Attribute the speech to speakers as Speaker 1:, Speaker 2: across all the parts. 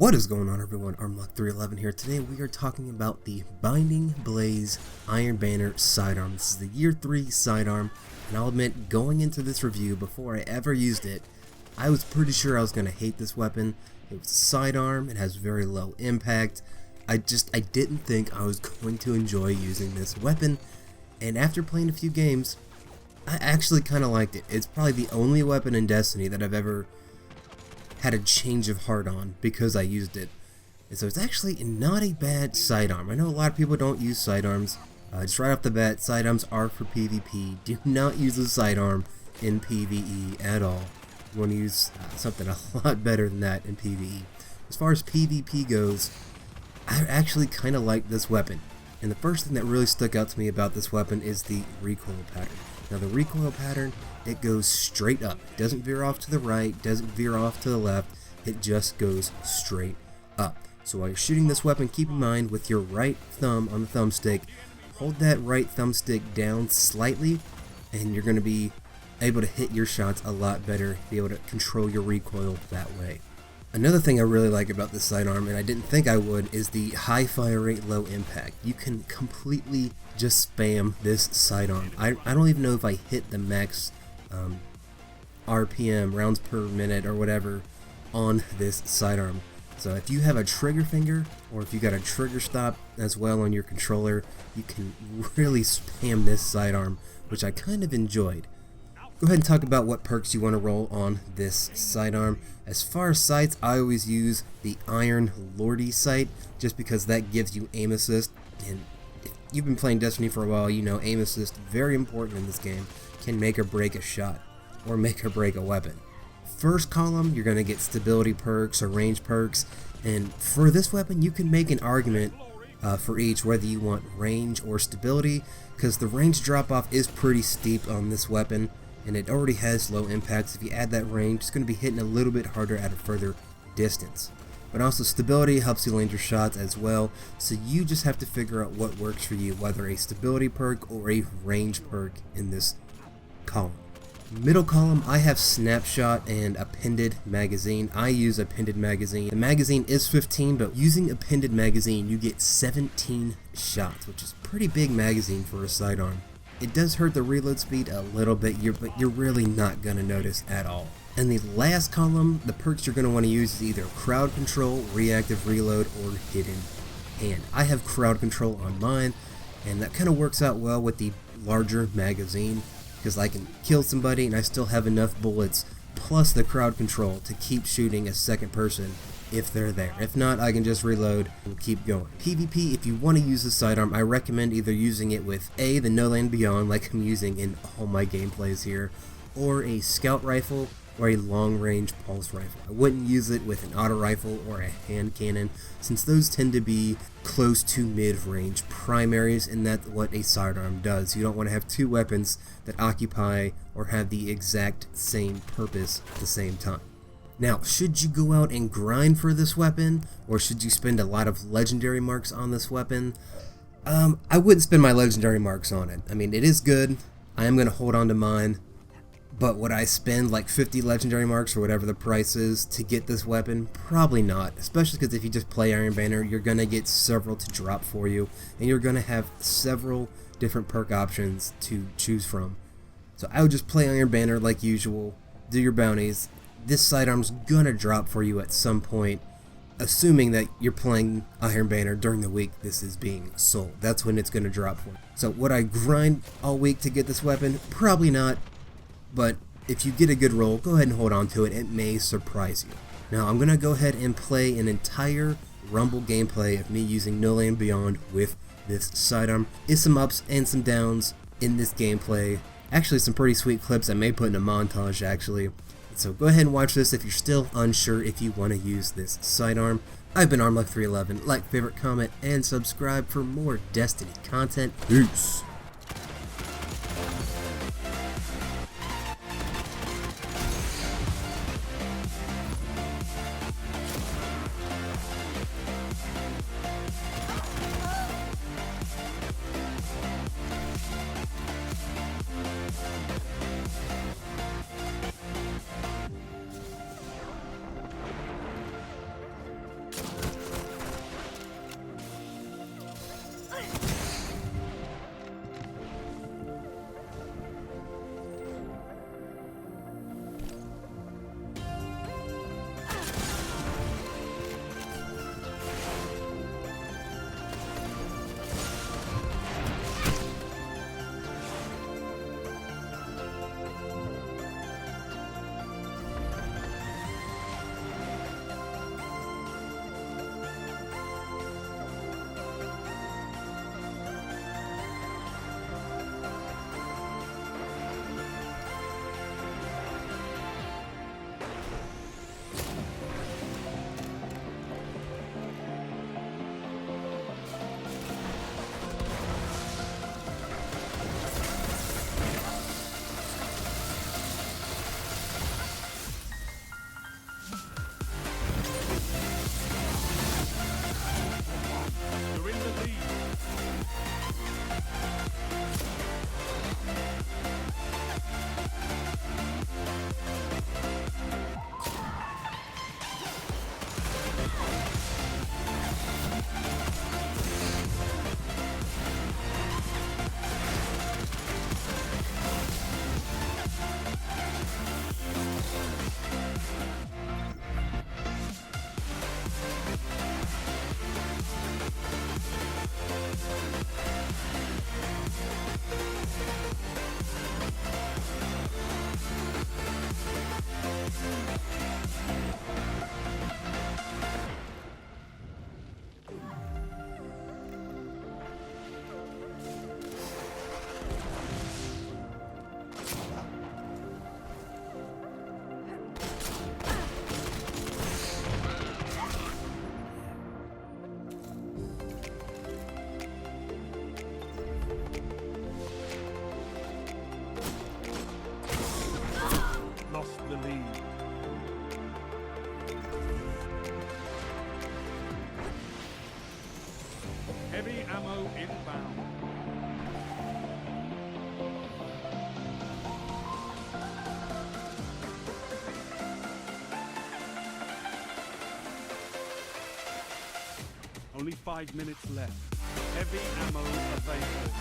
Speaker 1: What is going on, everyone? Armluck311 here. Today we are talking about the Binding Blaze Iron Banner Sidearm. This is the Year 3 Sidearm, and I'll admit, going into this review, before I ever used it, I was pretty sure I was going to hate this weapon. It was a sidearm, it has very low impact. I didn't think I was going to enjoy using this weapon, and after playing a few games, I actually kind of liked it. It's probably the only weapon in Destiny that I've ever had a change of heart on because I used it. And so it's actually not a bad sidearm. I know a lot of people don't use sidearms. Just right off the bat, sidearms are for PvP. Do not use a sidearm in PvE at all. You want to use something a lot better than that in PvE. As far as PvP goes, I actually kind of like this weapon. And the first thing that really stuck out to me about this weapon is the recoil pattern. Now the recoil pattern, it goes straight up. It doesn't veer off to the right, doesn't veer off to the left, it just goes straight up. So while you're shooting this weapon, keep in mind with your right thumb on the thumbstick, hold that right thumbstick down slightly, and you're going to be able to hit your shots a lot better, be able to control your recoil that way. Another thing I really like about this sidearm, and I didn't think I would, is the high fire rate, low impact. You can completely just spam this sidearm. I don't even know if I hit the max RPM, rounds per minute or whatever, on this sidearm. So if you have a trigger finger, or if you got a trigger stop as well on your controller, you can really spam this sidearm, which I kind of enjoyed. Go ahead and talk about what perks you want to roll on this sidearm. As far as sights, I always use the Iron Lordy sight, just because that gives you aim assist, and if you've been playing Destiny for a while, you know aim assist, very important in this game, can make or break a shot, or make or break a weapon. First column, you're going to get stability perks or range perks, and for this weapon you can make an argument for each, whether you want range or stability, because the range drop off is pretty steep on this weapon, and it already has low impacts. If you add that range, it's going to be hitting a little bit harder at a further distance. But also stability helps you land your shots as well, so you just have to figure out what works for you, whether a stability perk or a range perk in this column. Middle column, I have snapshot and appended magazine. I use appended magazine. The magazine is 15, but using appended magazine you get 17 shots, which is a pretty big magazine for a sidearm. It does hurt the reload speed a little bit, but you're really not going to notice at all. And the last column, the perks you're going to want to use is either crowd control, reactive reload, or hidden hand. I have crowd control on mine, and that kind of works out well with the larger magazine, because I can kill somebody and I still have enough bullets, plus the crowd control to keep shooting a second person if they're there. If not, I can just reload and keep going. PvP, if you want to use the sidearm, I recommend either using it with the No Land Beyond, like I'm using in all my gameplays here, or a scout rifle, or a long-range pulse rifle. I wouldn't use it with an auto rifle or a hand cannon, since those tend to be close to mid-range primaries, and that's what a sidearm does. You don't want to have two weapons that occupy or have the exact same purpose at the same time. Now, should you go out and grind for this weapon, or should you spend a lot of legendary marks on this weapon? I wouldn't spend my legendary marks on it. I mean, it is good. I am going to hold on to mine. But would I spend like 50 legendary marks or whatever the price is to get this weapon? Probably not, especially because if you just play Iron Banner, you're going to get several to drop for you, and you're going to have several different perk options to choose from. So I would just play Iron Banner like usual, do your bounties. This sidearm's going to drop for you at some point, assuming that you're playing Iron Banner during the week this is being sold. That's when it's going to drop for you. So would I grind all week to get this weapon? Probably not. But if you get a good roll, go ahead and hold on to it. It may surprise you. Now I'm going to go ahead and play an entire Rumble gameplay of me using No Land Beyond with this sidearm. It's some ups and some downs in this gameplay. Actually, some pretty sweet clips I may put in a montage actually. So go ahead and watch this if you're still unsure if you want to use this sidearm. I've been Armluck311. Like, favorite, comment, and subscribe for more Destiny content. Peace!
Speaker 2: Lost the lead. Heavy ammo inbound. Only 5 minutes left. Heavy ammo available.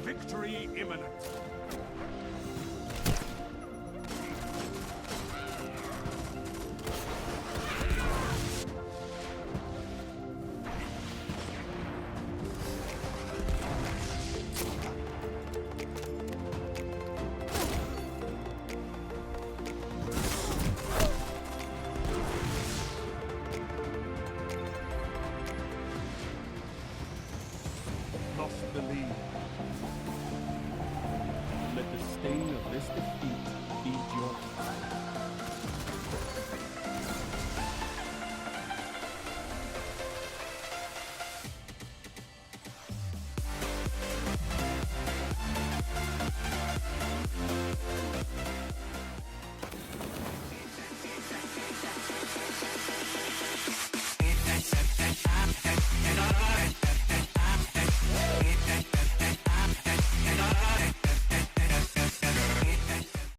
Speaker 2: Victory imminent. Lost the lead. Let the stain of this defeat be yours.